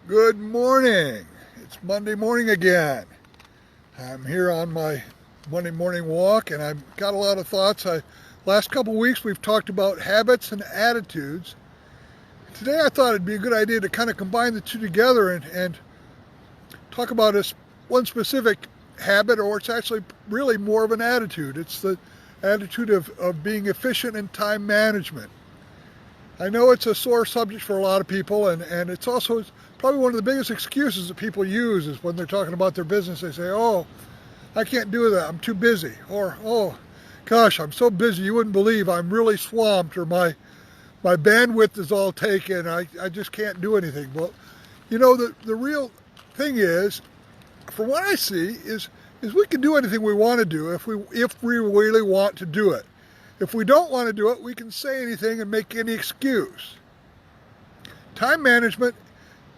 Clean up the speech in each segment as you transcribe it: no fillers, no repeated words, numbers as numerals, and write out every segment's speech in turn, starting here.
Good morning. It's Monday morning again. I'm here on my Monday morning walk and I've got a lot of thoughts. Last couple weeks we've talked about habits and attitudes. Today I thought it'd be a good idea to kind of combine the two together and talk about one specific habit, or it's actually really more of an attitude. It's the attitude of being efficient in time management. I know it's a sore subject for a lot of people, and it's also probably one of the biggest excuses that people use is when they're talking about their business. They say, oh, I can't do that, I'm too busy. Or, oh, gosh, I'm so busy, you wouldn't believe I'm really swamped, or my bandwidth is all taken, I just can't do anything. Well, the real thing is, from what I see, is we can do anything we want to do if we really want to do it. If we don't want to do it, we can say anything and make any excuse. Time management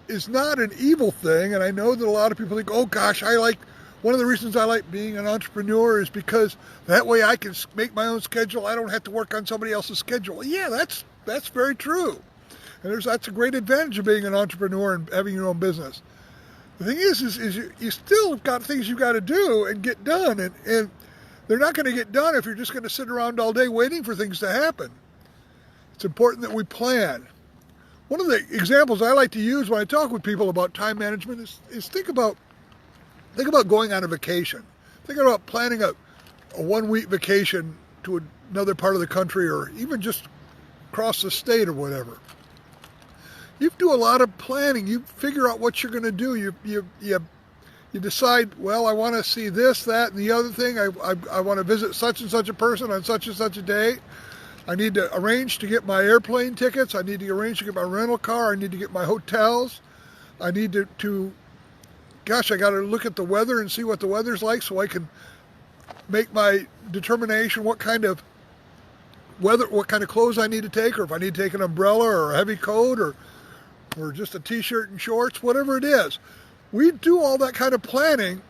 is not an evil thing, and I know that a lot of people think, oh gosh, one of the reasons I like being an entrepreneur is because that way I can make my own schedule. I don't have to work on somebody else's schedule. Yeah, that's very true. And that's a great advantage of being an entrepreneur and having your own business. The thing is you still have got things you got to do and get done, and they're not going to get done if you're just going to sit around all day waiting for things to happen. It's important that we plan. One of the examples I like to use when I talk with people about time management is think about going on a vacation. Think about planning a 1-week vacation to another part of the country, or even just across the state or whatever. You do a lot of planning. You figure out what you're going to do. You decide, well, I want to see this, that, and the other thing. I want to visit such and such a person on such and such a date. I need to arrange to get my airplane tickets. I need to arrange to get my rental car. I need to get my hotels. I need to I got to look at the weather and see what the weather's like so I can make my determination what kind of clothes I need to take, or if I need to take an umbrella or a heavy coat or just a t-shirt and shorts, whatever it is. We do all that kind of planning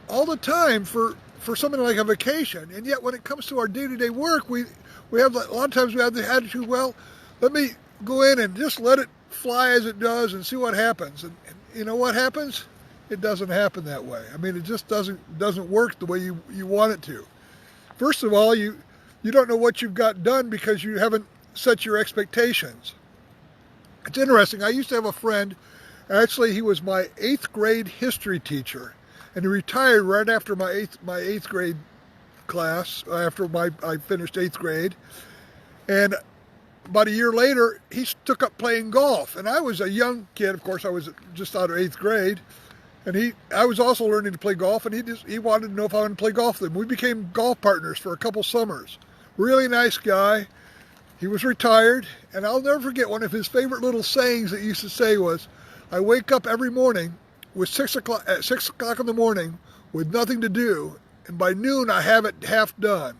all the time for something like a vacation, and yet when it comes to our day-to-day work, we have a lot of times we have the attitude, well, let me go in and just let it fly as it does and see what happens. And you know what happens? It doesn't happen that way. I mean, it just doesn't work the way you want it to. First of all, you don't know what you've got done because you haven't set your expectations. It's interesting. I used to have a friend. Actually, he was my 8th grade history teacher, and he retired right after my eighth grade class, after I finished 8th grade. And about a year later, he took up playing golf. And I was a young kid, of course, I was just out of 8th grade. And I was also learning to play golf, and he wanted to know if I wanted to play golf with him. We became golf partners for a couple summers. Really nice guy. He was retired, and I'll never forget one of his favorite little sayings that he used to say was, I wake up every morning at 6 o'clock in the morning with nothing to do, and by noon I have it half done.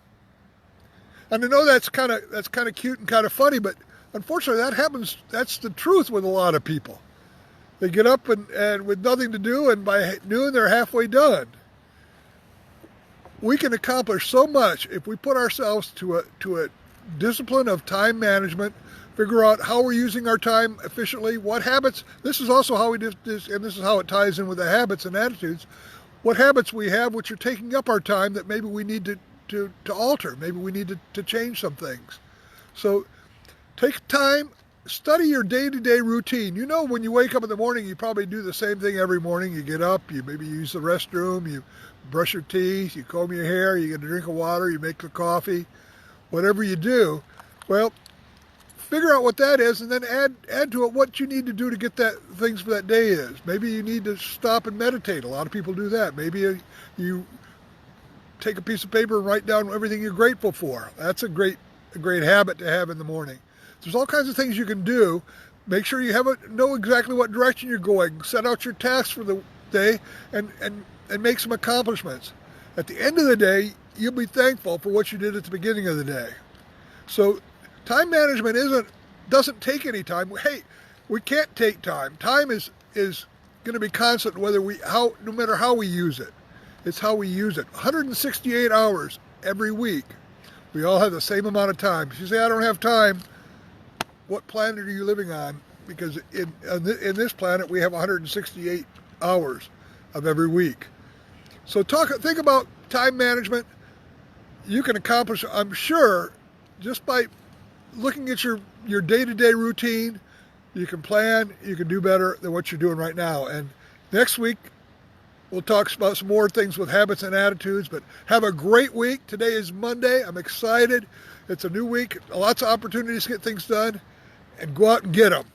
And I know that's kind of cute and kind of funny, but unfortunately that happens. That's the truth with a lot of people. They get up and with nothing to do, and by noon they're halfway done. We can accomplish so much if we put ourselves to a discipline of time management. Figure out how we're using our time efficiently, what habits, this is also how we do this, and this is how it ties in with the habits and attitudes, what habits we have which are taking up our time that maybe we need to alter, maybe we need to change some things. So take time, study your day-to-day routine. You know, when you wake up in the morning, you probably do the same thing every morning. You get up, you maybe use the restroom, you brush your teeth, you comb your hair, you get a drink of water, you make the coffee, whatever you do. Well, figure out what that is, and then add to it what you need to do to get that things for that day is. Maybe you need to stop and meditate. A lot of people do that. Maybe you take a piece of paper and write down everything you're grateful for. That's a great habit to have in the morning. There's all kinds of things you can do. Make sure you know exactly what direction you're going. Set out your tasks for the day and make some accomplishments. At the end of the day, you'll be thankful for what you did at the beginning of the day. So time management doesn't take any time. Hey, we can't take time. Time is going to be constant no matter how we use it. It's how we use it. 168 hours every week. We all have the same amount of time. If you say, I don't have time, what planet are you living on? because in this planet we have 168 hours of every week. So think about time management. You can accomplish, I'm sure, just by looking at your day-to-day routine. You can plan, you can do better than what you're doing right now. And next week, we'll talk about some more things with habits and attitudes, but have a great week. Today is Monday. I'm excited. It's a new week. Lots of opportunities to get things done, and go out and get them.